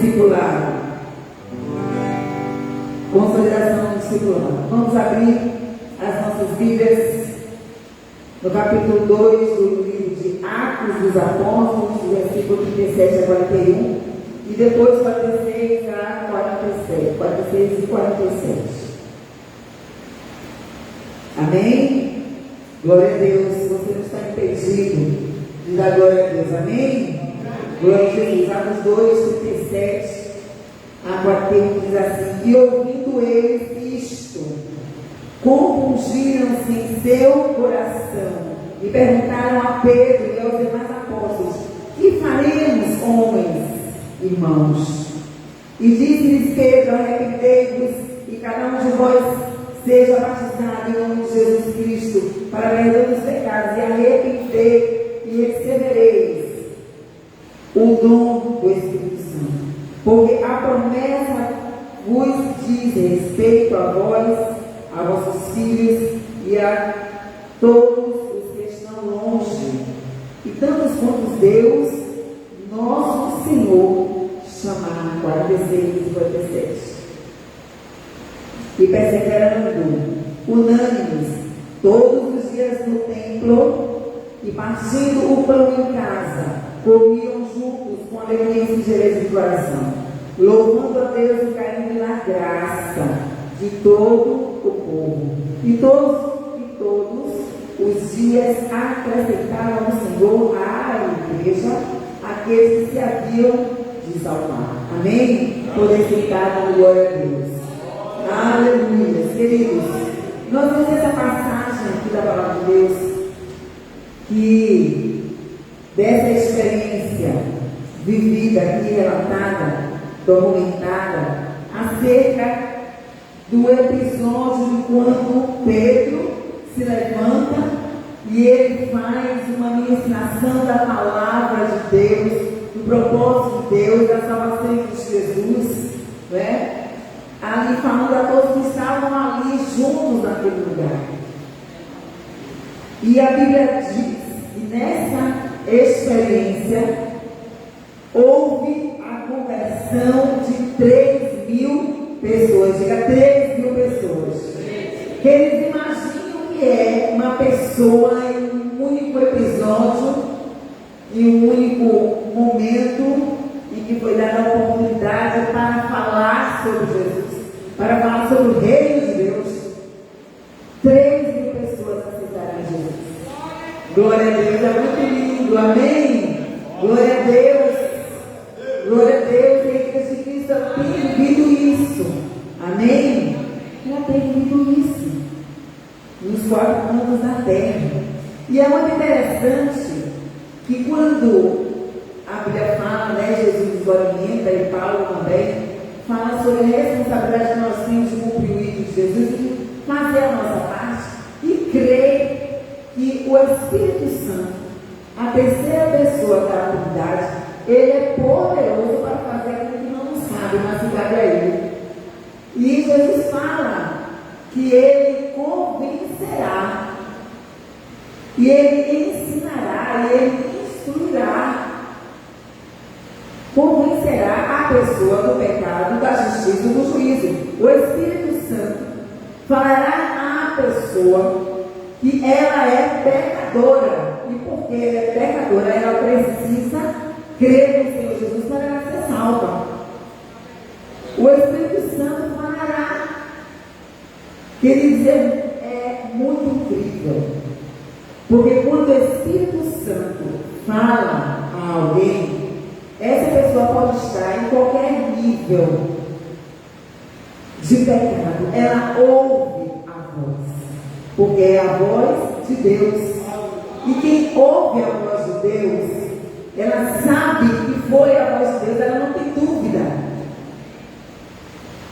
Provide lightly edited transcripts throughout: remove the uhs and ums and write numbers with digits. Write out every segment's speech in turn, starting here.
discipulado. Consideração do discipulado. Vamos abrir as nossas Bíblias no capítulo 2 do livro de Atos dos Apóstolos, do versículo 37 a 41, e depois 46 a 47, 46 e 47. Amém? Glória a Deus. Você não está impedido de dar glória a Deus. Amém? Glória a Jesus. Atos 2, 37 a 41 diz assim: e ouvindo eles isto, compungiram-se em seu coração e perguntaram a Pedro e aos demais apóstolos: que faremos, homens, irmãos? E disse-lhes Pedro: arrependei-vos e cada um de vós seja batizado em nome de Jesus Cristo para a perdão dos pecados, e arrependei e recebereis o dom do Espírito Santo. Porque a promessa vos diz respeito a vós, a vossos filhos e a todos os que estão longe, e tantos quantos Deus, nosso Senhor, chamar. 46 e 47. E perseverando, unânimes, todos os dias no templo, e partindo o pão em casa, comiam juntos com alegria e singeleza de coração, louvando a Deus e caindo na graça de todo o povo. E todos os dias acrescentavam ao Senhor à igreja aqueles que se haviam de salvar. Amém? Poder sentar na glória a Deus. Aleluia. Queridos, nós vemos essa passagem aqui da palavra de Deus, que dessa experiência vivida aqui, relatada, documentada, acerca do episódio de quando Pedro se levanta e ele faz uma ministração da palavra de Deus, do propósito de Deus, da salvação de Jesus, né? Ali falando a todos que estavam ali juntos naquele lugar. E a Bíblia diz que nessa experiência houve a conversão de 3.000 pessoas. Diga, 3.000 pessoas. Que eles imaginam que é uma pessoa em um único episódio, em um único momento, em que foi dada a oportunidade para falar sobre Jesus, para falar sobre o reino de Deus. 3.000 pessoas aceitaram Jesus. Glória a Deus, é muito lindo, amém? Glória a Deus, glória a Deus. E a igreja de Cristo tem vivido isso, amém? Ela tem vivido isso nos 4 cantos da terra. E é muito interessante que quando a Bíblia fala, né, Jesus nos orienta, e Paulo também fala sobre a responsabilidade que nós temos de cumprir o rito de Jesus e fazer a nossa parte e crer que o Espírito Santo, a terceira pessoa da Trindade, ele é poderoso para fazer aquilo que não sabe, mas que cabe a ele. E Jesus fala que ele convencerá, e ele ensinará, e ele instruirá, convencerá a pessoa do pecado, da justiça e do juízo. O Espírito Santo falará à pessoa que ela é pecadora, e porque ela é pecadora, ela precisa crer no Senhor Jesus para ela ser salva. O Espírito Santo falará. Quer dizer, é muito incrível, porque quando o Espírito Santo fala a alguém, essa pessoa pode estar em qualquer nível de pecado, ela ouve a voz, porque é a voz de Deus. E quem ouve a voz de Deus, ela sabe que foi a voz de Deus, ela não tem dúvida.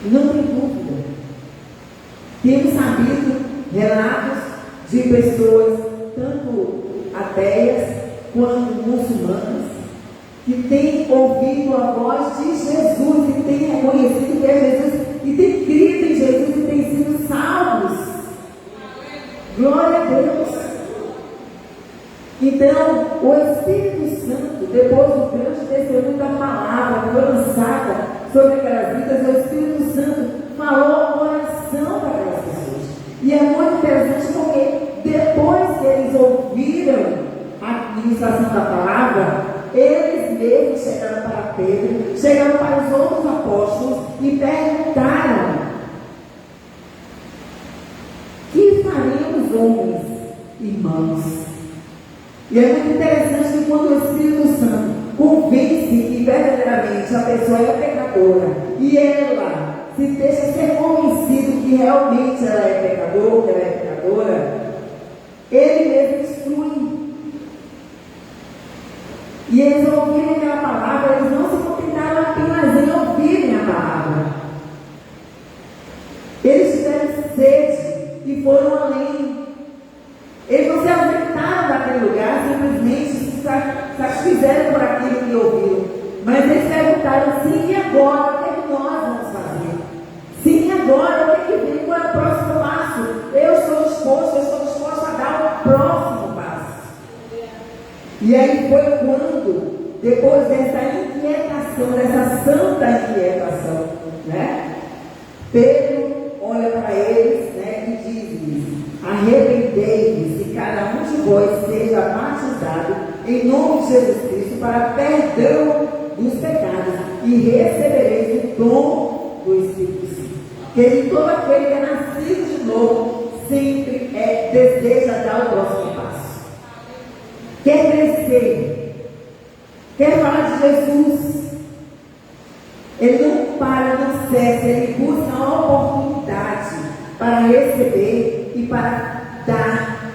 Não tem dúvida. Temos sabido relatos de pessoas, tanto ateias quanto muçulmanas, que têm ouvido a voz de Jesus e têm reconhecido que é Jesus e têm crido em Jesus e têm sido salvos. Glória a Deus. Então, o Espírito Santo, depois do grande testemunho da palavra que foi lançada sobre aquelas vidas, o Espírito Santo falou coração para aquelas pessoas. E é muito interessante porque depois que eles ouviram a ministração da palavra, eles mesmos chegaram para Pedro, chegaram para os outros apóstolos e perguntaram: que fariam os homens, irmãos? E é muito interessante que quando o Espírito Santo convence que verdadeiramente a pessoa é pecadora e ela se deixa ser convencido que realmente ela é pecador, que ela é pecadora, ele mesmo instrui. E eles ouvirem aquela palavra, eles não se contentaram apenas em ouvirem a palavra. Eles tiveram sede e foram além. Eles não se ausentaram daquele lugar, simplesmente se satisfizeram por aquilo que ouviram. Mas eles perguntaram: sim, e agora? O que é que nós vamos fazer? Sim, e agora? O que é que vem? Qual é o próximo passo? Eu estou disposto a dar o próximo passo. E aí foi quando, depois dessa inquietação, dessa santa inquietação, né? Pedro olha para eles, né, e diz-lhes: arrependei-vos e cada um de vós seja batizado em nome de Jesus Cristo para perdão dos pecados e recebereis o dom do Espírito Santo. Que todo aquele que é nascido de novo sempre deseja dar o próximo passo. Quer crescer, quer falar de Jesus. Ele não para, não cessa, ele busca a oportunidade para receber e para dar.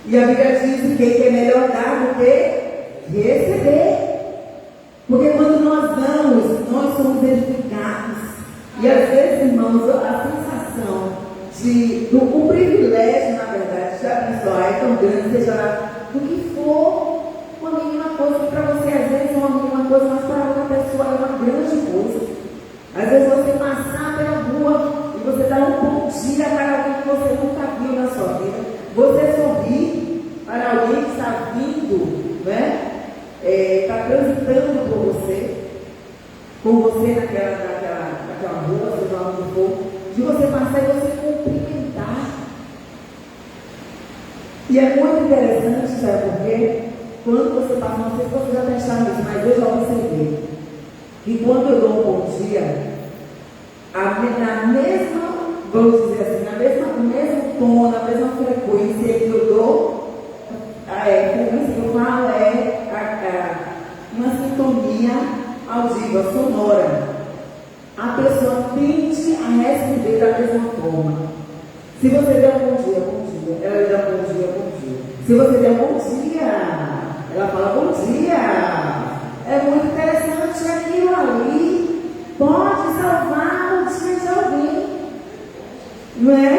E a Bíblia diz que é melhor dar do que receber. Porque quando nós damos, nós somos edificados. E às vezes, irmãos, a sensação o privilégio, na verdade, de abençoar é tão grande, seja lá do que for, uma mínima coisa que para você às vezes é uma mínima coisa, mas para outra pessoa é uma grande coisa. Às vezes você passar pela rua e você dá um bom dia para alguém que você nunca viu na sua vida. Você sorrir para alguém que está vindo, né? Está transitando com você naquela rua, seja lá onde for, de você passar e você cumprimentar. E é muito interessante, sabe por quê? Quando você passa, não sei se você já testaram isso, mas eu já observei que quando eu dou um bom dia, na mesma, vamos dizer assim, no mesmo tom, na mesma frequência que eu dou, que eu falo uma sintonia audível, sonora. A pessoa tende a responder da mesma forma. Se você der um bom dia, bom dia, ela dá um bom dia, bom dia. Se você der um bom dia, ela fala bom dia. É muito interessante aquilo ali. Pode salvar o dia de alguém. Não é?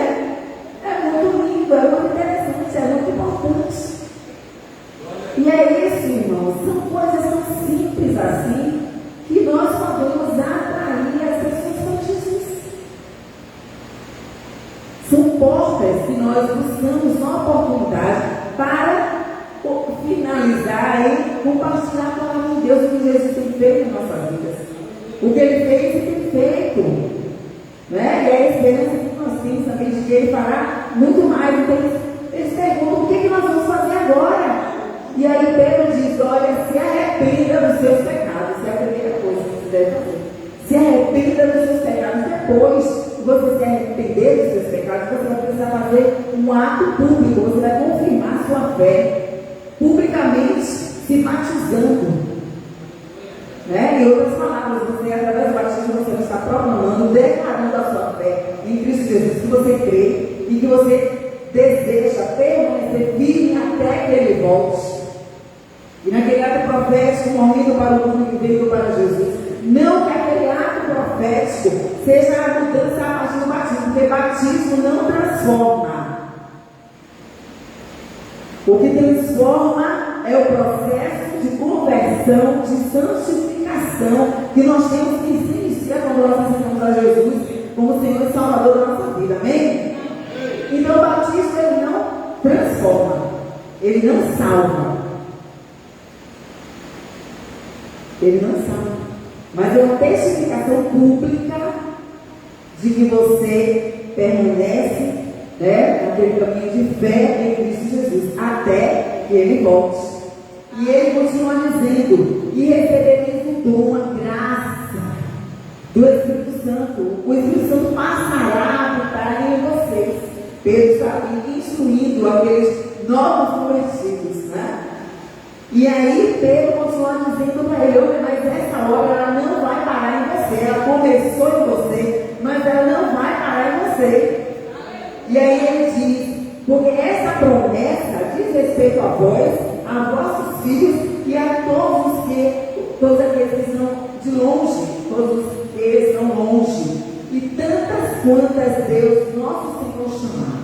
É muito lindo, é muito interessante, é muito importante. E é isso, irmãos. São coisas tão simples assim que nós podemos atrair as pessoas para Jesus. São portas que nós buscamos uma oportunidade para finalizar e compartilhar a palavra de Deus, o que Jesus tem feito em nossas vidas. O que Ele fez e tem feito. Né? E a esperança que nós temos também de que Ele fará muito mais. Então eles perguntam: o que nós vamos fazer agora? E aí Pedro diz: olha, se arrependa dos seus pecados. Essa é a primeira coisa que você deve fazer. Se arrependa dos seus pecados. Depois que você se arrepender dos seus pecados, você vai precisar fazer um ato público. Você vai confirmar sua fé publicamente, se batizando. Né? Em outras palavras, você, através do batismo, você vai estar proclamando, declarando a sua fé em Cristo Jesus, que você crê e que você deseja permanecer firme até que Ele volte. E naquele ato profético, morrendo para o mundo e vindo para Jesus, não que aquele ato profético seja a mudança a partir do batismo, porque batismo não transforma. O que transforma é o processo de conversão, de santificação, que nós temos que se iniciar quando nós aceitamos a Jesus como Senhor e Salvador da nossa vida. Amém? Então o batismo ele não transforma. Ele não salva. Ele não salva. Mas é uma testificação pública de que você permanece, né, naquele caminho de fé em Cristo Jesus, até que Ele volte. E Ele continua dizendo: e recebereis o dom, a graça do Espírito Santo. O Espírito Santo passará a habitar em vocês. Pedro está ali instruindo aqueles novos convertidos, né? E aí Pedro continua dizendo para ele: olha, mas essa obra ela não vai parar em você. Ela começou em você, mas ela não vai parar em você. E aí ele diz: porque essa promessa diz respeito a vós, a vossos filhos e a todos aqueles que estão de longe, todos que estão longe, e tantas quantas Deus, nosso Senhor, chamar.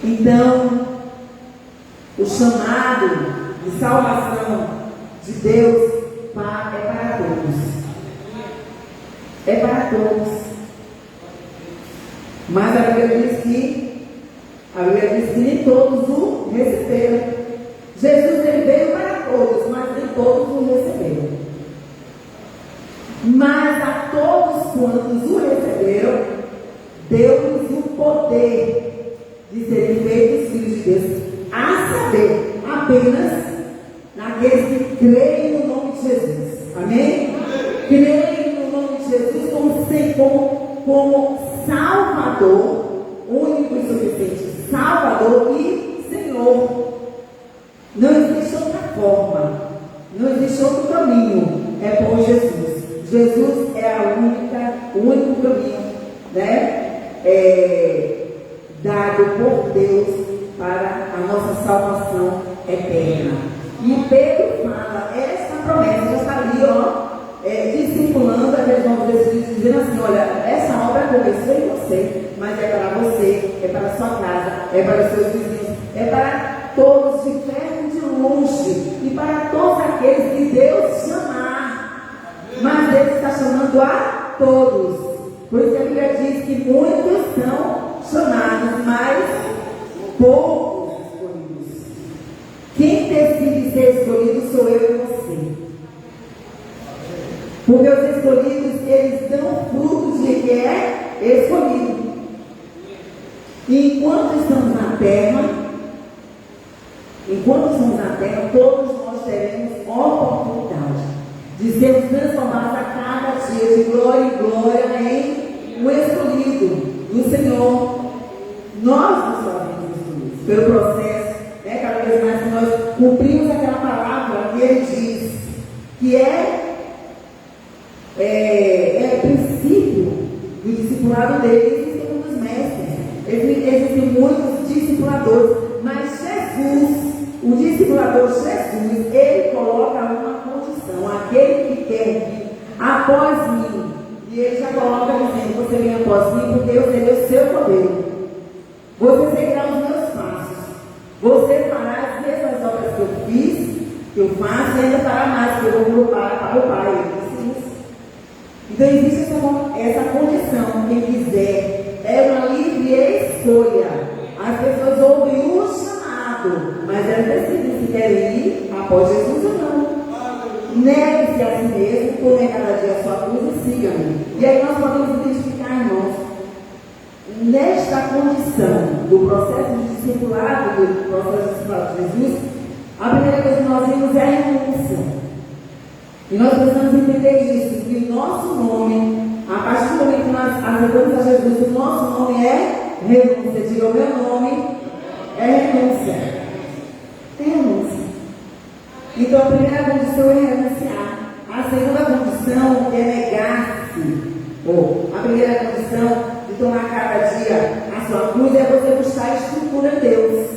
Então, o chamado de salvação de Deus é para todos. É para todos. Mas a Bíblia diz que nem todos o receberam. Jesus ele veio para todos, mas nem todos o receberam. Mas a todos quantos o receberam, deu-lhes o poder de serem feitos filhos de Deus, a saber, apenas naqueles que creem no nome de Jesus. Amém? Creem no nome de Jesus como Salvador, único e suficiente Salvador e Senhor. Não existe outra forma, não existe outro caminho, é por Jesus. Jesus é o único caminho, né? Dado por Deus para a nossa salvação eterna. E Pedro fala essa promessa, já está ali, discipulando aqueles novos espíritos, dizendo assim: olha, essa obra começou em você, mas é para você, é para a sua casa, é para os seus vizinhos, é para todos de perto e de longe, e para todos aqueles que Deus chamar. Mas Deus está chamando a todos. Por isso a Bíblia diz que muitos são chamados, mas poucos escolhidos. Quem decide ser escolhido sou eu e você. Porque os escolhidos, eles dão frutos de quem é escolhido. E enquanto estamos na terra, todos nós teremos oportunidade de sermos transformados a cada dia de glória em glória em um escolhido do Senhor. Nós nos fazemos escolhidos pelo processo, né? Cada vez mais que nós cumprimos aquela palavra que Ele diz, que é princípio do discipulado dele. Existem muitos mestres, existem muitos discipuladores, mas Jesus, o discipulador Jesus, ele coloca uma condição: aquele que quer vir após mim. E ele já coloca dizendo: você vem após mim, porque eu serei o seu modelo. Você seguirá os meus passos. Você fará as mesmas obras que eu fiz, que eu faço, e ainda fará mais, que eu vou para o Pai. Ele disse isso. Então existe essa condição. Quem quiser, é uma livre escolha. As pessoas ouvem o chamado, mas elas decidem se querem ir após Jesus ou não. Negue-se a si mesmo, tome cada dia a sua cruz e siga-me. E aí nós podemos identificar, irmãos, nesta condição do processo de discipulado, do processo de discipulado de Jesus, a primeira coisa que nós vimos é a renúncia. E nós precisamos entender isso, que o nosso nome, a partir do momento que nós aceitamos a Jesus, o nosso nome é renúncia. Diga: o meu nome é renúncia. É renúncia. Então a primeira condição é renunciar. A segunda condição é negar-se. A primeira condição de tomar cada dia a sua cruz é você buscar a estrutura de Deus.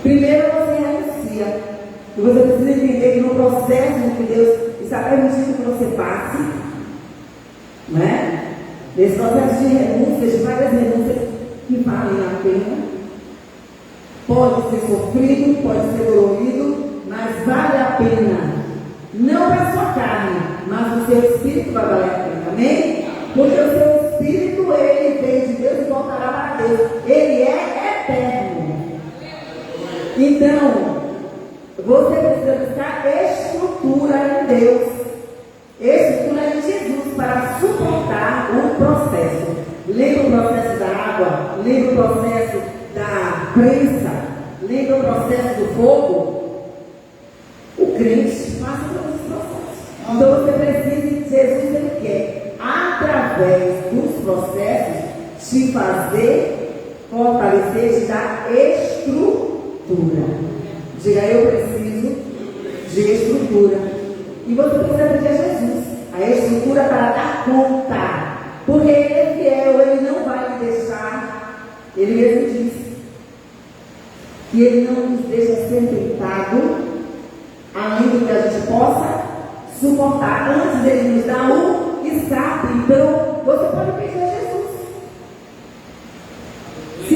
Primeiro você renuncia. E você precisa entender que no processo em que Deus está permitindo que você passe, né? Nesse processo de renúncias, de várias renúncias que valem a pena. Pode ser sofrido, pode ser dolorido, mas vale a pena. Não para a sua carne, mas o seu espírito vai valer a pena. Amém? Porque o seu espírito, ele vem de Deus e voltará para Deus. Ele é eterno. Então, você precisa buscar estrutura em Deus, estrutura em Jesus para suportar o processo. Lembra o processo da água? Lembra o processo da prensa? Lembra o processo do fogo? O crente passa por esses processos. Então você precisa, Jesus ele quer, através dos processos, te fazer fortalecer, te dar estrutura. Diga, eu preciso de estrutura. E você precisa pedir a Jesus a estrutura para dar conta. Porque Ele é fiel, Ele não vai lhe deixar. Ele mesmo disse que Ele não nos deixa ser tentado além do que a gente possa suportar. Antes Ele nos dá um escape. Então, você pode pedir a Jesus. Se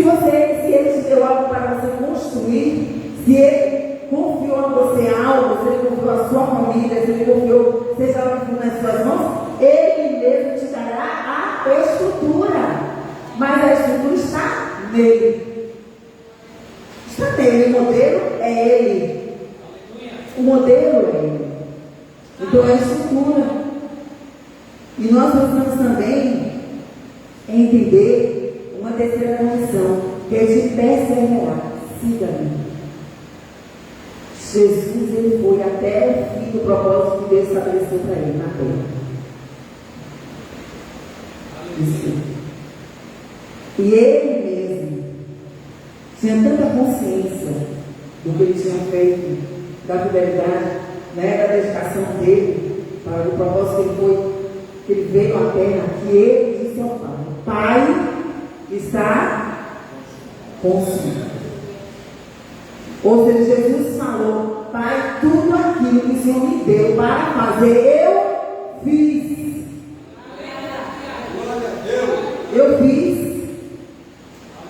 Ele te deu algo para você construir, se Ele confiou a você algo, se Ele confiou a sua família, se Ele confiou, seja lá o que for nas suas mãos, Ele mesmo te dará a estrutura. Mas a estrutura está nele. Está nele. O modelo é Ele. O modelo é Ele. Então é a estrutura. E nós precisamos também entender uma terceira condição, que é de perseverar. Siga-me. Jesus ele foi até o fim do propósito que Deus estabeleceu para ele na terra. Isso. E ele mesmo tinha tanta consciência do que ele tinha feito, da fidelidade, da dedicação dele para o propósito que ele veio à terra, que ele disse ao Pai: Pai, está consumido. Ou seja, Jesus falou: Pai, tudo aquilo que o Senhor me deu para fazer, eu fiz. Eu fiz.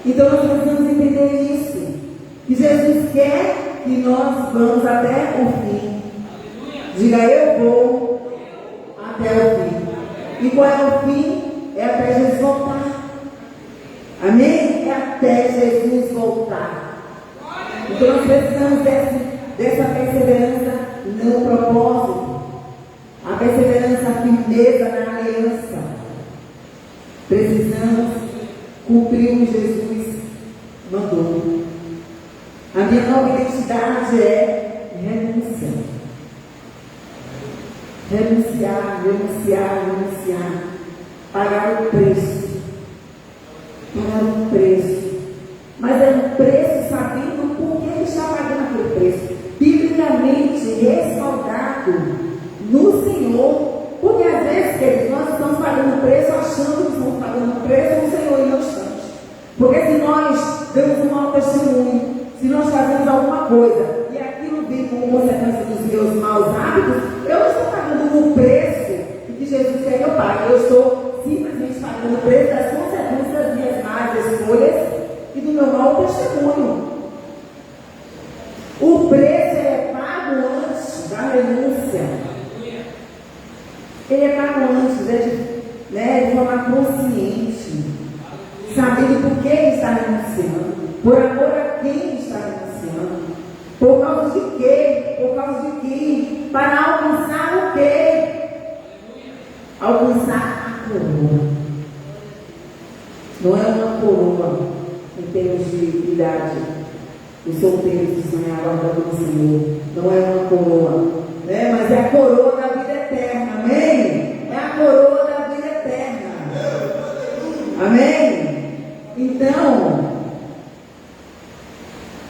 Então nós precisamos entender isso. Que Jesus quer que nós vamos até o fim. Diga, eu vou até o fim. E qual é o fim? É até Jesus voltar. Amém? É até Jesus voltar. Então nós precisamos dessa perseverança no propósito. A perseverança, a firmeza na aliança. Precisamos cumprir o que Jesus mandou. A minha nova identidade é renúncia. Renunciar. Pagar o preço. Mas é um preço sabendo por que ele está pagando aquele preço. Biblicamente respaldado no Senhor. Porque às vezes, queridos, nós estamos pagando preço achando que estamos pagando preço no Senhor e não estamos. Porque se nós damos um mau testemunho, se nós fazemos alguma coisa e aquilo vem como consequência dos meus maus hábitos, eu não estou pagando o preço que Jesus quer que eu pague. Eu estou simplesmente pagando o preço das consequências das minhas más escolhas e do meu mau testemunho. O preço é pago antes da renúncia. Ele é pago antes, de forma consciente, sabendo por que ele está renunciando, por amor a quem está renunciando, por causa de quê, para alcançar o quê? Alcançar a coroa. Não é uma coroa em termos de idade. O Senhor tem que sonhar guardando o Senhor. Não é uma coroa, mas é a coroa da vida eterna. Amém? É a coroa da vida eterna. Amém? Então,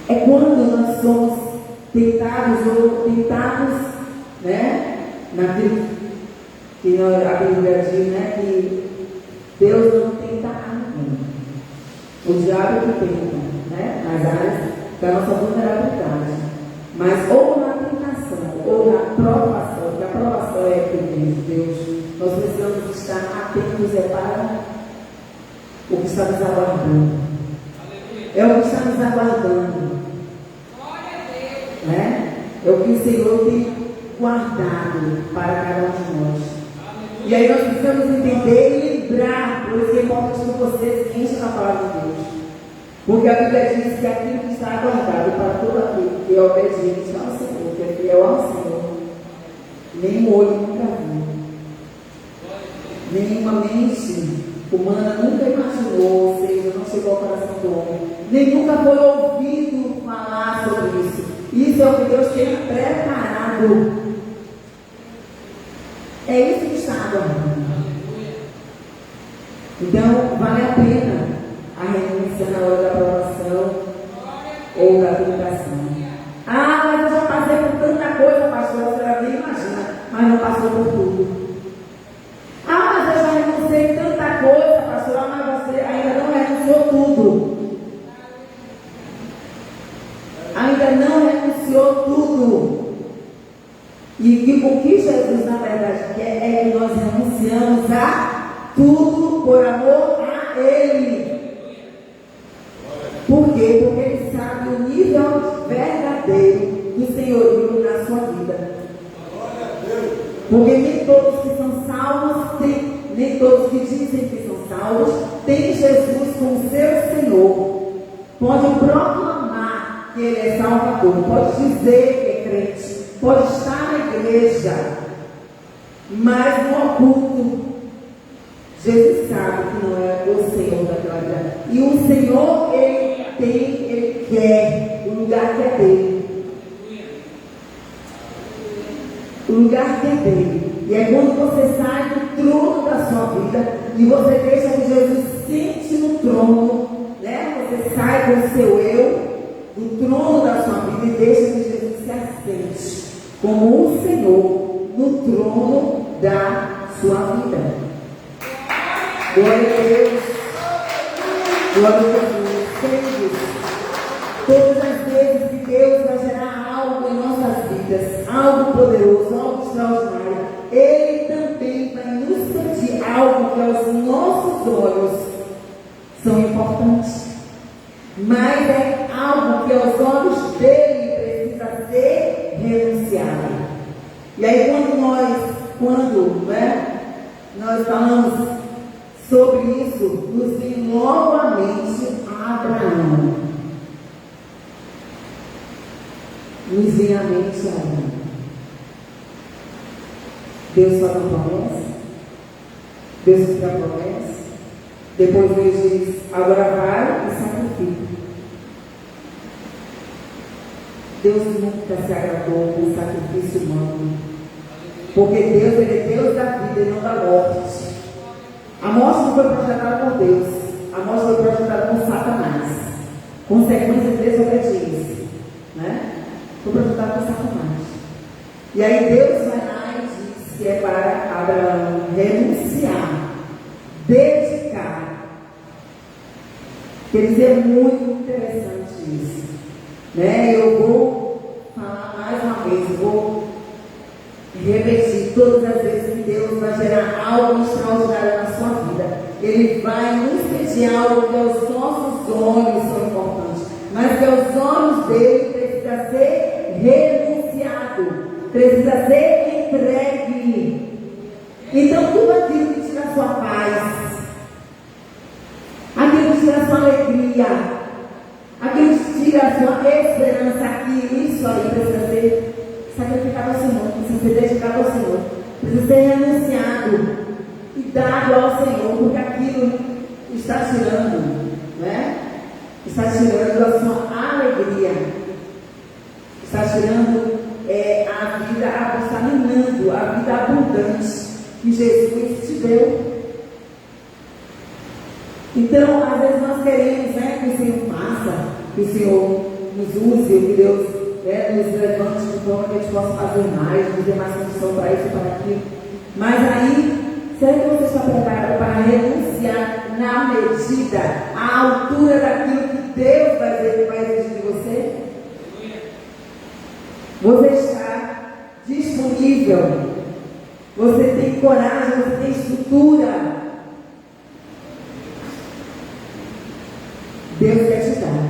é quando nós somos tentados naquilo que a Bíblia diz, que Deus não tenta a ninguém. O diabo que tenta, nas áreas da nossa vulnerabilidade. Mas ou na tentação, ou na provação, que a provação é de Deus, nós precisamos estar atentos para o que está nos aguardando. É o que está nos aguardando. É o que o Senhor tem guardado para cada um de nós. E aí nós precisamos entender e lembrar, por isso é importante que vocês enchem a palavra de Deus. Porque a Bíblia diz que aquilo que está guardado para todo aquele que é obediente ao Senhor, que é fiel ao Senhor, nem o olho nunca viu, nenhuma mente humana nunca imaginou, ou seja, não chegou ao coração do homem, nem nunca foi ouvido falar sobre isso. Isso é o que Deus tem preparado. É isso que está aguardando. Então, vale a pena a renúncia na hora da aprovação ou da tentação. Ah, mas eu já passei por tanta coisa, pastor, a senhora nem imagina, mas não passou por tudo. Ah, mas eu já renunciei tanta coisa, pastor, mas você ainda não renunciou tudo. Ainda não renunciou tudo. E o que Jesus, na verdade, quer é que nós renunciamos a tudo por amor a Ele. Por quê? Porque Ele sabe o nível verdadeiro do senhorio na sua vida. Porque nem todos que são salvos, nem todos que dizem que são salvos, têm Jesus como seu Senhor. Pode proclamar que Ele é Salvador, pode dizer que é crente, pode estar na igreja, mas no oculto, Jesus sabe que não é o Senhor daquela vida. E o Senhor, Ele quer o lugar que é dele. O lugar que é dele. E é quando você sai do trono da sua vida e você deixa que Jesus sente no trono, né? Você sai com o seu eu do trono da sua vida e deixa que Jesus se assente como o Senhor no trono da sua vida. Glória a Deus. Glória a Jesus. Queridos, todas as vezes que Deus vai gerar algo em nossas vidas, algo poderoso, algo extraordinário, Ele também vai nos pedir algo que aos nossos olhos são importantes, mas é algo que aos olhos dele precisa ser renunciado. E aí nós falamos sobre isso, nos vem logo à mente Abraão. Nos vem à mente Abraão. Deus faz uma promessa, Deus faz a promessa, depois ele diz, agora vai e sacrifica. Deus nunca se agradou com o sacrifício humano, porque Deus, Ele é Deus da vida e não da morte. A morte não foi projetada por Deus, a morte foi projetada por Satanás, consequência de desobediência, né? Foi projetada por Satanás. E aí Deus vai lá e diz que é para Abraão renunciar, dedicar. Quer dizer, é muito interessante isso, né? Eu vou falar mais uma vez, eu vou repetir todas as vezes que Deus vai gerar algo extraordinário na sua vida. Ele vai nos pedir algo que aos nossos olhos são importantes, mas que aos olhos dele precisa ser renunciado, precisa ser entregue. Então tudo aquilo que tira a sua paz, aquilo que tira a sua alegria, aquilo que tira a sua esperança, aqui, isso aí precisa ser sacrificado ao Senhor, precisa ser dedicado ao Senhor, precisa ser renunciado e dado ao Senhor, porque aquilo está tirando, né? Está tirando a sua alegria, está tirando a vida, está minando a vida abundante que Jesus te deu. Então, às vezes nós queremos, né, que o Senhor faça, que o Senhor nos use, que Deus nos levante de forma que a gente possa fazer mais, nos dê mais condição para isso, para aquilo. Mas aí, será que você está preparado para renunciar na medida, à altura daquilo que Deus vai exigir de você? Você está disponível? Você tem coragem? Você tem estrutura? Deus quer te dar.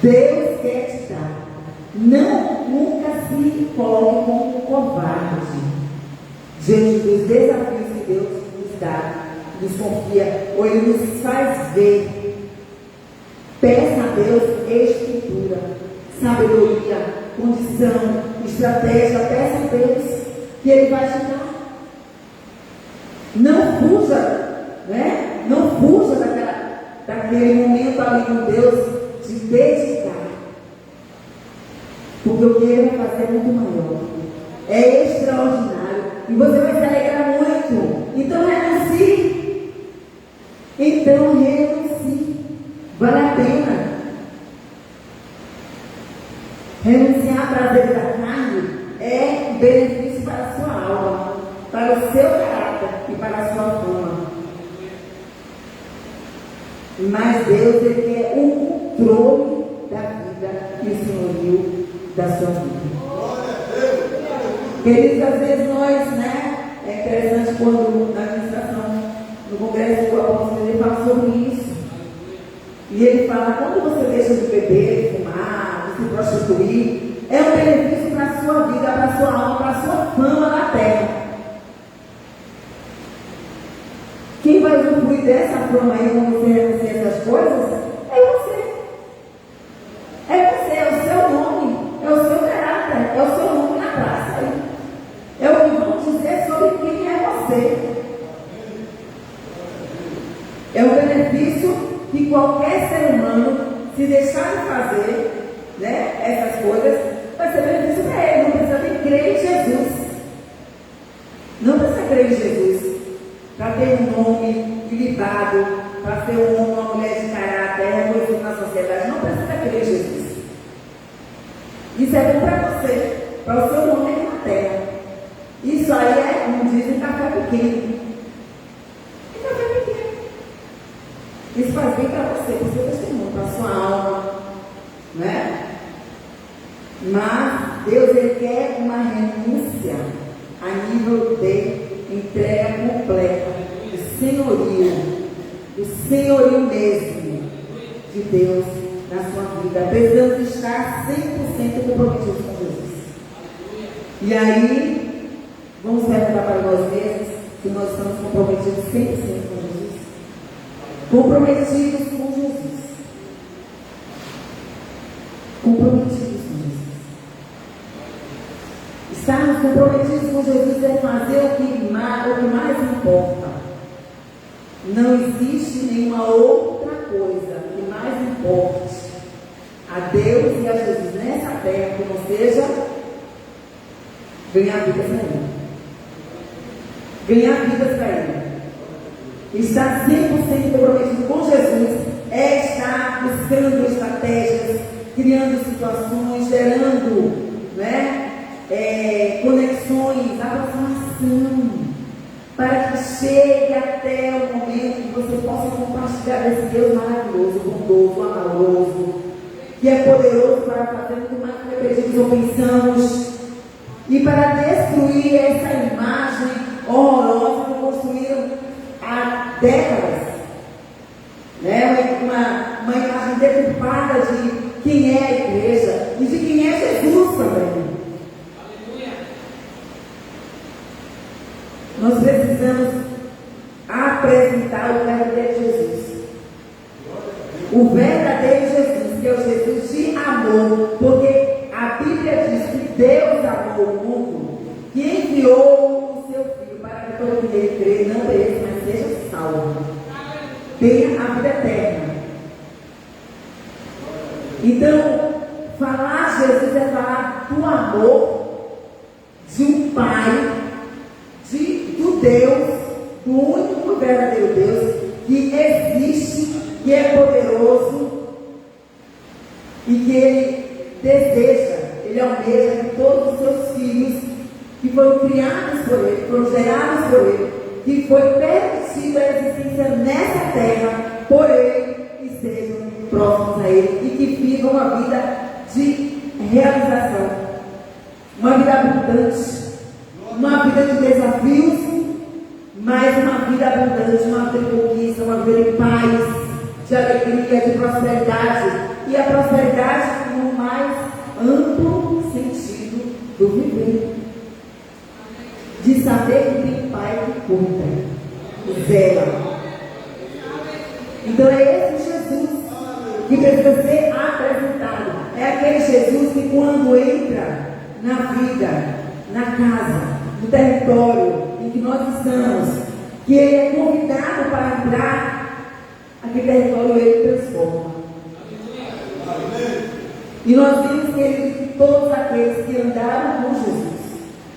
Deus quer te dar. Não, nunca se coloque como um covarde diante dos desafios que Deus nos dá, nos confia, ou Ele nos faz ver Peça a Deus estrutura, sabedoria, condição, estratégia. Peça a Deus que Ele vai te dar. Não fuja, né? Não fuja daquele momento ali com Deus de dedicar. Porque o que Ele vai fazer é muito maior. É extraordinário. E você vai se alegrar muito. Então renuncie. Vale a pena. Renunciar a prazer da carne é benefício para a sua alma, para o seu caráter e para a sua fama. Mas Deus, Ele quer o controle da vida e o senhorio da sua vida. Queridos, às vezes nós, né? É interessante quando na administração, no congresso, o apóstolo ele fala sobre isso. E ele fala, quando você deixa de beber, de fumar, de se prostituir, é um benefício para a sua vida, para a sua alma, para a sua fama na terra. Quem vai usufruir dessa fama aí quando você renuncia essas coisas? É você. É você, é o seu nome, é o seu caráter, é o seu nome na praça aí. É o que vão dizer sobre quem é você. É um benefício que qualquer ser humano, se deixar de fazer, né, essas coisas, vai ser benefício para ele. Não precisa nem crer em Jesus. Não precisa crer em Jesus para ter um nome ilibado, para ser um homem, uma mulher de caráter, reconhecido na sociedade. Não precisa crer em Jesus. Isso é bom para você, para o seu nome aqui na terra. Isso aí é, como dizem, café pequeno. É café pequeno. Isso faz bem para você, para o seu testemunho, para a sua alma, né? Mas Deus, Ele quer uma renúncia a nível de entrega completa, do senhorio mesmo de Deus na sua vida. Precisamos estar 100% comprometidos com Jesus. E aí, vamos perguntar para nós mesmos se nós estamos comprometidos 100% com Jesus. Comprometidos com Jesus. Comprometidos com Jesus. Estarmos comprometidos com Jesus é fazer o que mais importa. Não existe nenhuma outra coisa que mais importe a Deus e a Jesus nessa terra que não seja ganhar vidas para Ele. Ganhar vidas para Ele. Estar 100% comprometido com Jesus é estar buscando estratégias, criando situações, gerando, né, conexões, aproximação, para que chegue até o momento que você possa compartilhar desse Deus maravilhoso, bondoso, amoroso, que é poderoso para fazer muito mais do que pedimos ou pensamos, e para destruir essa imagem horrorosa que construíram há décadas, né? Uma imagem deturpada de quem é a igreja e de quem é Jesus também. Nós precisamos apresentar o verdadeiro Jesus. O verdadeiro Jesus, que é o Jesus de amor, porque a Bíblia diz que Deus amou o mundo, que enviou o seu Filho para que todo mundo crê, não pereça, mas seja salvo. Tenha a vida eterna. Então, falar de Jesus é falar do amor de um Pai, do Deus, do único verdadeiro Deus, que existe, que é poderoso e que Ele deseja, Ele almeja que todos os seus filhos que foram criados por Ele, foram gerados por Ele, que foi permitida a existência nessa terra por Ele, e sejam próximos a Ele e que vivam uma vida de realização, uma vida abundante, uma vida de desafios, mas uma vida abundante, uma vida de conquista, uma vida de paz, de alegria, de prosperidade, e a prosperidade no mais amplo sentido do viver, de saber que tem Pai que cuida, zela. Então é esse Jesus que precisa na vida, na casa, no território em que nós estamos, que ele é convidado para entrar, aquele território ele transforma. E nós vimos que todos aqueles que andaram com Jesus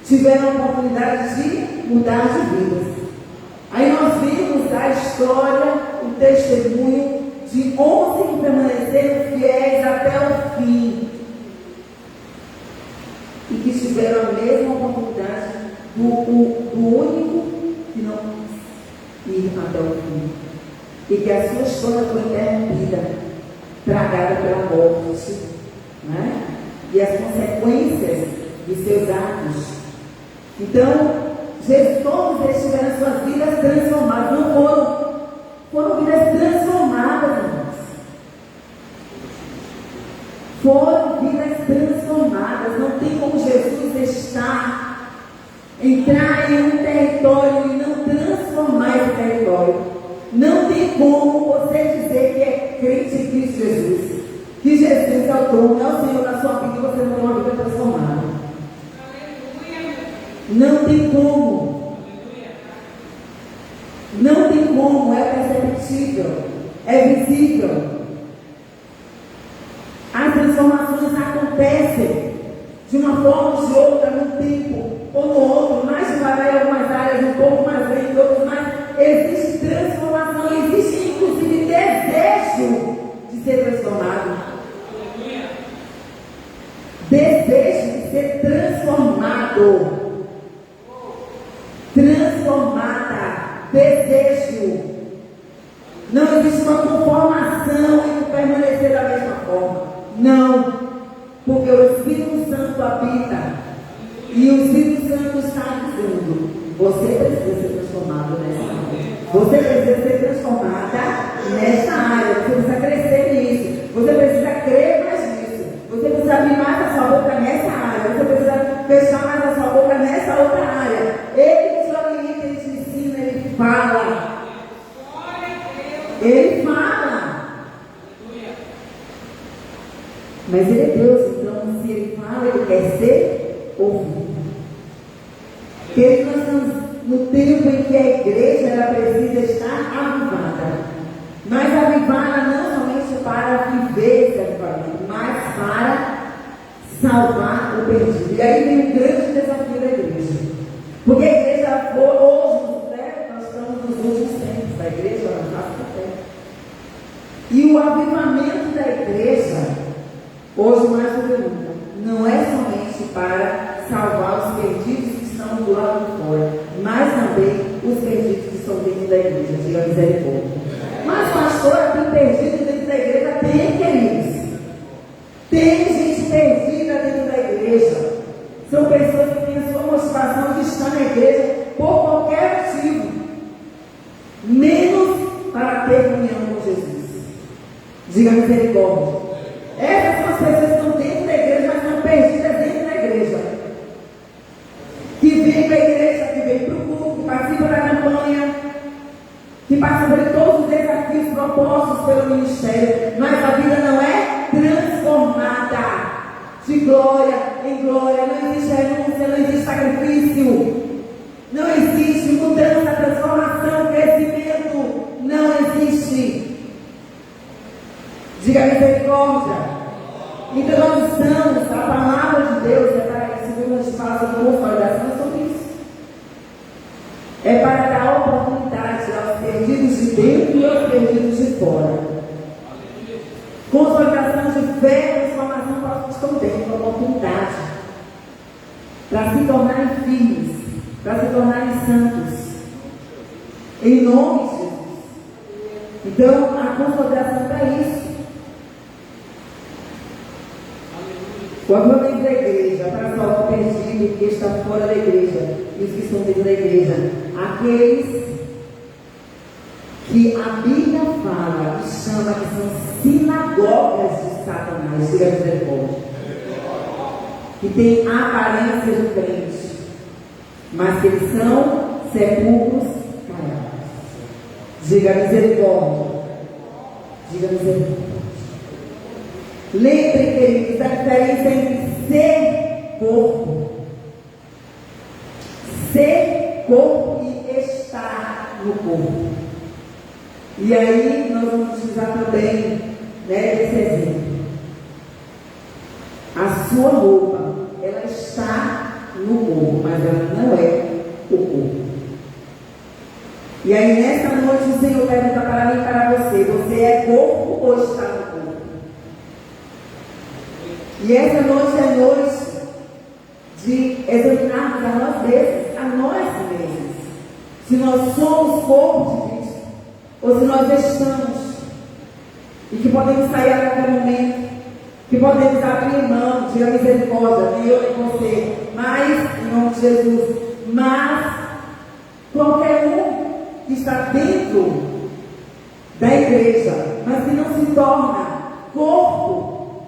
tiveram a oportunidade de mudar de vidas. Aí nós vimos a história, o testemunho de 11 que permaneceram fiéis até o fim e que tiveram a mesma oportunidade do único que não quis ir até o fim e que a sua história foi interrompida, tragada pela morte, né? E as consequências de seus atos. Então, todos eles tiveram suas vidas transformadas, não foram vidas transformadas, irmãos. Foram vidas transformadas. Não tem como Jesus entrar em um território e não transformar esse território. Não tem como você dizer que é crente em Cristo Jesus, que Jesus é o dono, é o Senhor da sua vida e você não tem uma vida transformada. Não tem como. Não tem como, é perceptível, é visível. As transformações acontecem de uma forma ou de outra, num tempo ou no outro, mais devagar em algumas áreas, um pouco mais lento em outras, mas existe transformação, existe inclusive desejo de ser transformado. Desejo de ser transformado. Transformada, desejo. Não existe uma conformação em permanecer da mesma forma. Não, porque o Espírito Santo habita e o Espírito Santo está dizendo: você precisa ser transformado nessa área. Você precisa ser transformada nesta área. Você precisa crescer nisso. Você precisa crer mais nisso. Você precisa abrir mais a sua boca nessa área. Você precisa fechar mais a sua boca nessa outra área. Ele fala. Ele fala. Mas ele é Deus, então se ele fala, ele quer ser ouvido. Porque nós estamos no tempo em que a igreja ela precisa estar avivada. Mas avivada não somente para viver esse avivamento, mas para salvar o perdido. E aí vem o grande desafio da igreja. Porque a igreja hoje, nos últimos tempos da igreja, ela está até. E o avivamento da igreja, hoje mais do que nunca, não é somente para salvar os perdidos que estão do lado de fora, mas também os perdidos que estão dentro da igreja. Diga misericórdia. Mas, pastora, tem perdido dentro da igreja? Tem, queridos. Tem gente perdida dentro da igreja. São pessoas que têm a sua motivação de estar na igreja por qualquer motivo, menos para ter comunhão com Jesus. Diga misericórdia. Essas são as pessoas que estão dentro da igreja, mas estão perdidas dentro da igreja. Que vem para a igreja, que vem para o culto, que participa da campanha, que participa de todos os desafios propostos pelo ministério, mas a vida não é transformada de glória em glória. Não existe renúncia, não existe sacrifício. Não existe mudança, transformação, crescimento. Não existe. Diga misericórdia. Então nós estamos, a palavra de Deus é para isso que nós falamos de consolidação sobre isso. É para dar oportunidade aos perdidos de dentro e aos perdidos de fora. Consolidação de fé, transformação para os que estão dentro, oportunidade para se tornarem firmes, para se tornarem santos, em nome de Jesus. Então, a consolidação para isso. O avivamento da igreja, para salvar o perdido que está fora da igreja e os que estão dentro da igreja. Aqueles que a Bíblia fala e chama que são sinagogas de Satanás, diga misericórdia, que tem aparência de crente, mas que eles são sepulcros caiados. Diga misericórdia. Diga misericórdia. Lembre, queridos, a diferença entre ser corpo. Ser corpo e estar no corpo. E aí nós vamos utilizar também, né, esse exemplo. A sua roupa, ela está no corpo, mas ela não é o corpo. E aí nessa noite o Senhor pergunta para mim e para você: você é corpo ou está no corpo? E essa noite é noite de examinarmos a nós mesmos, a nós mesmos. Se nós somos corpo de Cristo, ou se nós estamos. E que podemos sair a qualquer momento, que podemos abrir mão de misericórdia, nem eu nem você, mas, em nome de Jesus, mas qualquer um que está dentro da igreja, mas que não se torna corpo,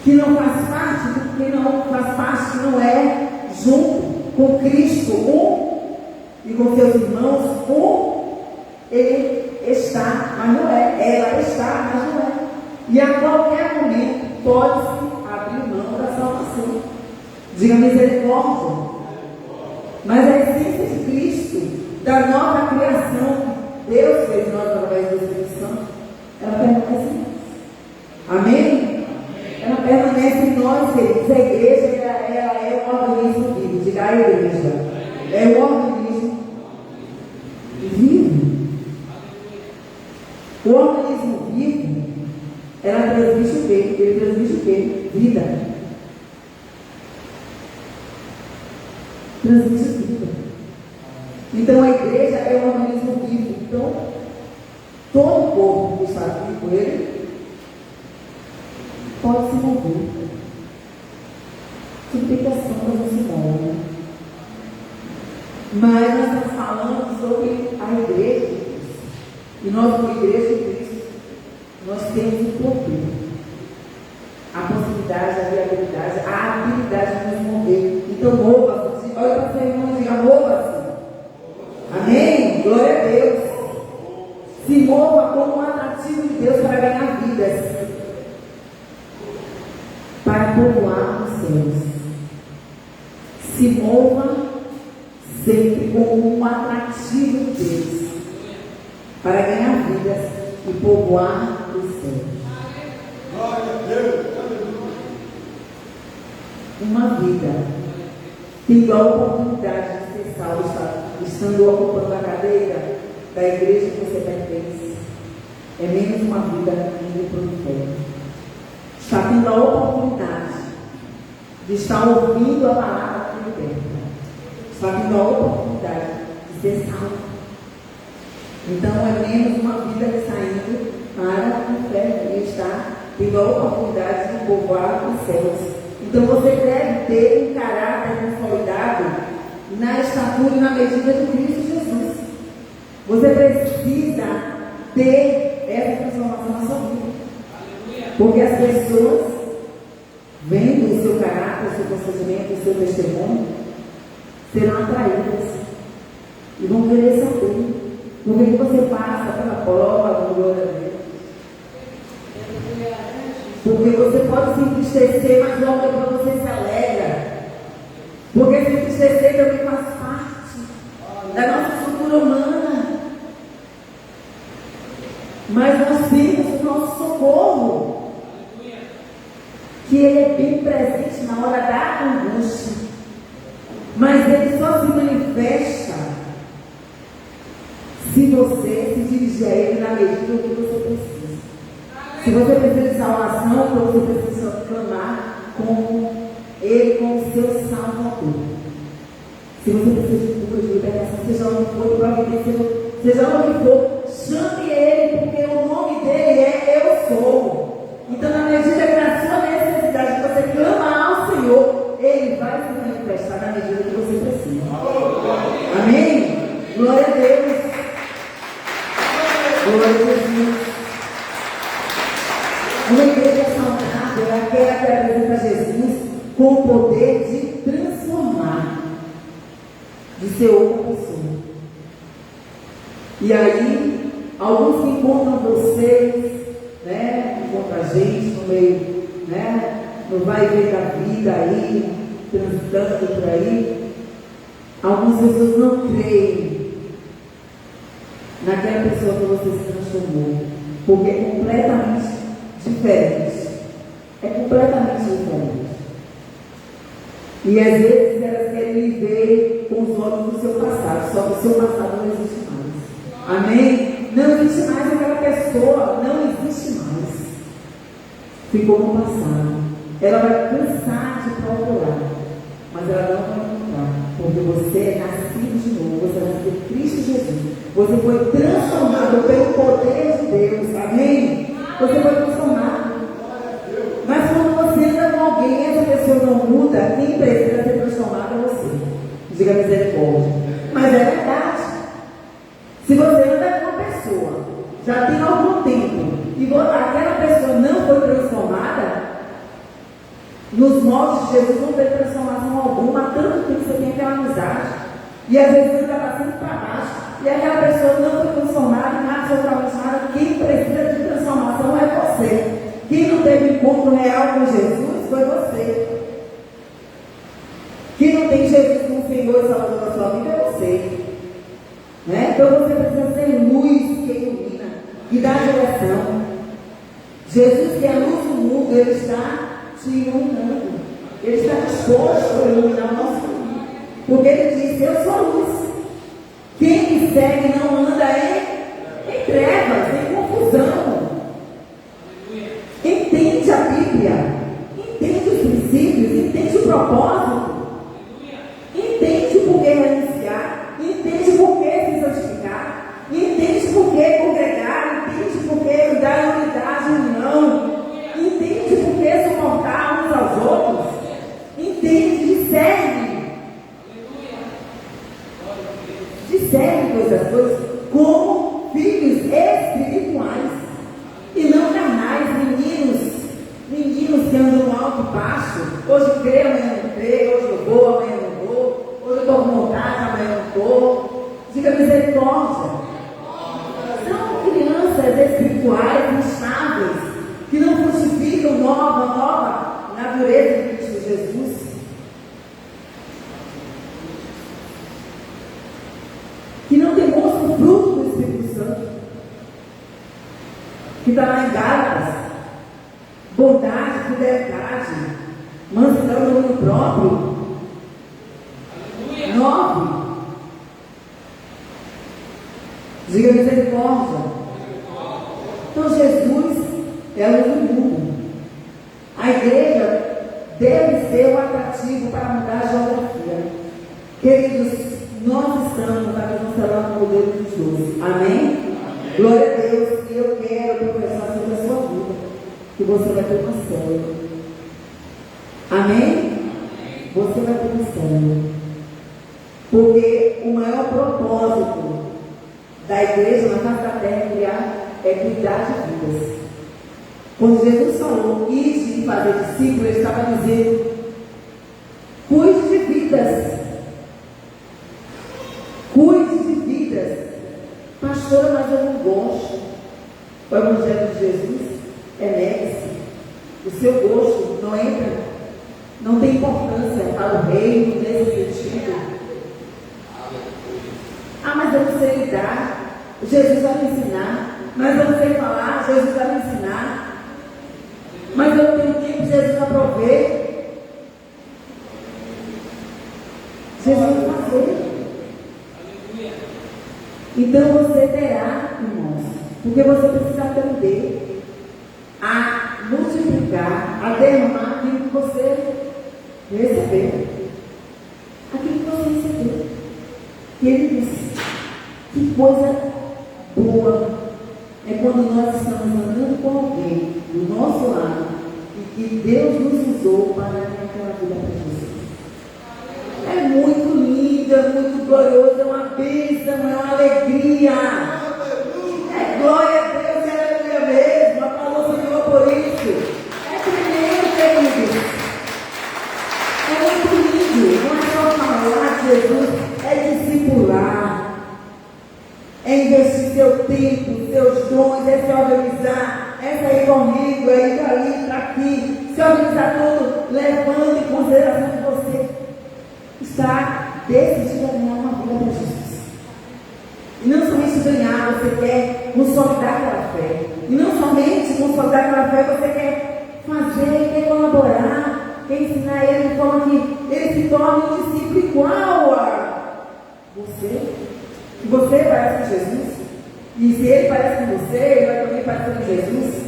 que não faz parte, que não faz parte, que não é junto com Cristo, e com seus irmãos, ele está, mas não é, ela está, mas não é. E a qualquer momento pode-se abrir mão da salvação. Diga misericórdia. Mas a essência de Cristo, da nova criação que Deus fez em nós através do Espírito Santo, ela permanece em nós. Amém? Ela permanece em nós, queridos. A igreja, ela é um organismo vivo. Diga a igreja. É um organismo vivo. O organismo vivo, ela transmite o quê? Ele transmite o quê? Vida. Transmite vida. Então a igreja é um organismo vivo. Então, todo o corpo que está aqui com ele pode se mover. Suplicação não se move. Mas nós estamos falando sobre a igreja de Cristo. E nós, como igreja de Cristo, nós temos o poder, a possibilidade, a viabilidade, a habilidade de nos mover. Então, mova-se. Olha para o seu irmão e diga: mova-se. Amém? Glória a Deus. Se mova como um atrativo de Deus para ganhar vidas, para povoar os céus. Se mova sempre como um atrativo de Deus, para ganhar vidas e povoar os céus. Glória a Deus. Uma vida tendo a oportunidade de ser salvo, estando ocupando a cadeira da igreja que você pertence, é menos uma vida indo para o inferno. Está tendo a oportunidade de estar ouvindo a palavra que liberta. Está tendo a oportunidade de ser salvo. Então é menos uma vida saindo para o inferno e está tendo a oportunidade de povoar os céus. Então você deve ter um caráter consolidado na estatura e na medida de Cristo Jesus. Você precisa ter essa transformação na sua vida. Porque as pessoas, vendo o seu caráter, o seu procedimento, o seu testemunho, serão atraídas e vão querer saber. Porque você passa pela prova do glória a Deus. Porque você pode se entristecer, mas logo depois você se alegra. Porque se entristecer também faz parte da nossa estrutura humana. Mas nós temos o nosso socorro, que ele é bem presente na hora da angústia. Mas ele só se manifesta se você se dirigir a ele na medida do que você precisa. Se você precisa de salvação, então você precisa clamar com ele, com o seu Salvador. Se você precisa de cura, de libertação, seja onde for, de providência, seja onde for, chame ele, porque o nome dele é Eu Sou. Então, na medida que na sua necessidade você clama ao Senhor, ele vai se manifestar na medida que você precisa. Amém? Glória a Deus. Glória a Jesus. Uma igreja saudável é aquela que apresenta Jesus com o poder de transformar, de ser outra pessoa. E aí, alguns que encontram vocês, né? Encontram a gente no meio, né? no vai e vem da vida aí, transitando por aí, algumas pessoas não creem naquela pessoa que você se transformou, porque é completamente diferente. É completamente diferente. E às vezes elas querem viver com os olhos do seu passado, só que o seu passado não existe mais. Amém? Não existe mais aquela pessoa, não existe mais. Ficou no passado. Ela vai cansar de procurar, mas ela não vai encontrar, porque você é nascido de novo, você é nascido de Cristo Jesus. Você foi transformado pelo poder de Deus. Amém? Você foi transformado. Mas quando você anda com alguém, essa pessoa não muda, quem precisa ser transformado é você. Diga misericórdia. Mas é verdade. Se você anda com uma pessoa, já tem algum tempo, e aquela pessoa não foi transformada, nos moldes de Jesus não tem transformação alguma, tanto que você tem aquela amizade. E às vezes você está passando para baixo, e aquela pessoa não foi transformada, não é absolutamente nada. Quem precisa de transformação é você. Quem não teve encontro real com Jesus foi você. Quem não tem Jesus como Senhor e Salvador da sua vida é você. Né? Então você precisa ser luz que ilumina e dá direção. Jesus, que é a luz do mundo, Ele está te iluminando. Ele está disposto a iluminar o nosso mundo. Porque Ele disse: eu sou a luz. Quem me segue não anda em trevas, em confusão. Entende a Bíblia, entende os princípios, entende o propósito, entende o porquê renunciar, entende o porquê se santificar, entende o porquê congregar, entende o porquê dar em unidade e união, entende o porquê suportar uns aos outros, entende, discerne todas as coisas como filhos espirituais e não carnais, meninos que andam no alto e baixo. Hoje creio, amanhã não creio, hoje eu vou, amanhã não vou, hoje eu estou com vontade, amanhã não estou. Diga misericórdia. São crianças espirituais, instáveis, que não frutificam nova natureza de Cristo Jesus. Que não demonstram o fruto do Espírito Santo, que está lá em Gálatas: bondade, fidelidade, mansidão, domínio próprio. 9. Diga misericórdia. Então Jesus é a luz do mundo. A igreja deve ser um atrativo para mudar a geografia. Queridos, nós estamos para cancelar o modelo dos 12. Amém? Glória a Deus. E eu quero professar sobre a sua vida, que você vai ter uma célula. Amém? Você vai ter uma célula. Porque o maior propósito da igreja na face da terra é cuidar de vidas. Quando Jesus falou isso de fazer discípulos, Ele estava dizendo: cuide de vidas. Cuide de vidas. Pastora, mas eu não gosto. O Evangelho de Jesus é negue-se. O seu gosto não entra, não tem importância para o reino nesse sentido. Ah, mas eu não sei lidar. Jesus vai me ensinar. Mas eu não sei falar. Jesus vai me ensinar. Mas eu não tenho tempo. Jesus vai prover. Jesus vai fazer. Então você terá, irmãos, porque você precisa aprender a multiplicar, a derramar aquilo que você receber. Aquilo que você recebeu. E Ele disse: que coisa boa é quando nós estamos andando com alguém do nosso lado e que Deus nos usou para dar aquela vida para Jesus. É muito lindo, é muito glorioso, é uma bênção, é uma alegria. É glória a Deus, é aleluia mesmo. Aplauda o Senhor por isso. É tremendo, queridos. É muito lindo. Não é só falar de Jesus, é discipular. É investir seu tempo, seus dons, é se organizar, é sair correndo, é ir ali, para aqui, se organizar todo consolidar aquela fé. E não somente consolidar aquela fé, você quer fazer, quer colaborar, quer ensinar ele de forma que ele se torne um discípulo igual a você. Que você parece com Jesus. E se ele parece com você, ele vai também parecer com Jesus.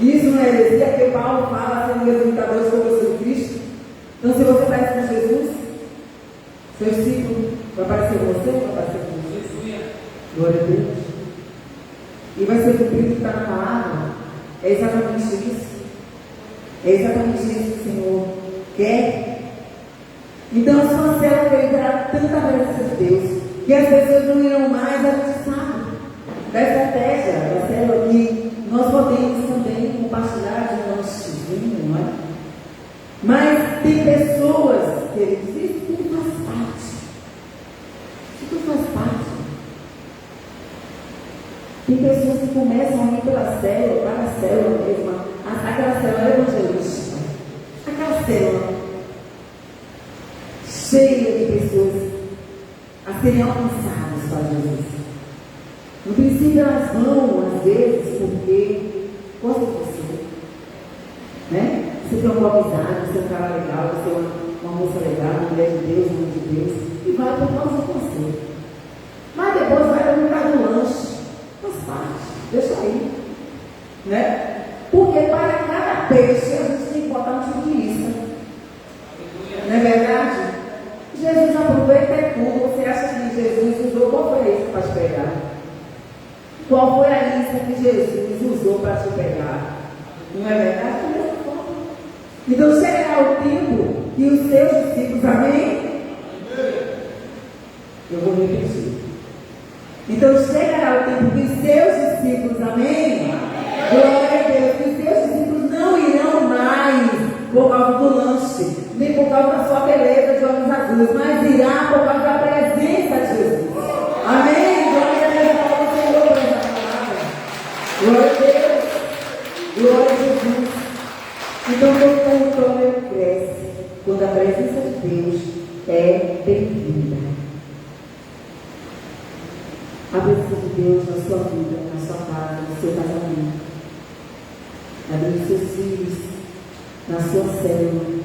Isso não é heresia, porque Paulo fala sendo meus imitadores como eu sou Cristo. Então, se você parece com Jesus, seu discípulo vai parecer com você, vai parecer com Jesus. Glória a Deus. E vai ser cumprido o que está na palavra. É exatamente isso. É exatamente isso que o Senhor quer. Então, a sua célula terá tanta presença de Deus que as pessoas não irão mais, a gente sabe da estratégia da célula que nós podemos também compartilhar de nosso vinho, não é? Mas tem pessoas que ele diz, isso tudo faz parte. Isso tudo faz parte. Tem pessoas que começam a ir pela célula, para a célula mesmo, aquela célula evangelística, aquela célula cheia de pessoas a serem alcançadas para Jesus. No princípio elas vão, às vezes, porque gostam de você, né? Você tem uma boa amizade, você é um cara legal, você é uma moça legal, uma mulher de Deus, uma mulher de Deus, e vai por causa de você. Mas depois vai no lugar do lanche, faz parte, deixa aí, né? Porque para cada peixe a gente tem que botar um tipo de isca, não é verdade? Jesus aproveita tudo. Você acha que Jesus usou? Qual foi a isca para te pegar? Qual foi a isca que Jesus usou para te pegar? Não é verdade? Da mesma forma. Então chegará o tempo que os seus discípulos, amém? Eu vou repetir. Então chegará o tempo que os seus discípulos, amém? Glória a Deus, que os seus discípulos não irão mais por causa do lanche, nem por causa da sua beleza de olhos azuis, mas irá por causa da presença de Jesus. Amém? Glória a Deus, ao Senhor por essa palavra. Glória a Deus. Glória a Jesus. Então, todo território cresce quando a presença de Deus é bem-vinda. A presença de Deus na sua vida, na sua casa, no seu casamento, na vida dos seus filhos, na sua célula,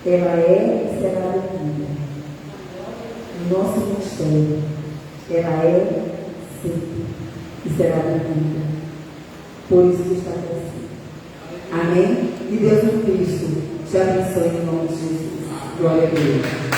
ela é e será bem-vinda. No nosso ministério, ela é sempre e será bem-vinda. Por isso que está crescendo. Amém? E Deus no Cristo te abençoe em nome de Jesus. Glória a Deus.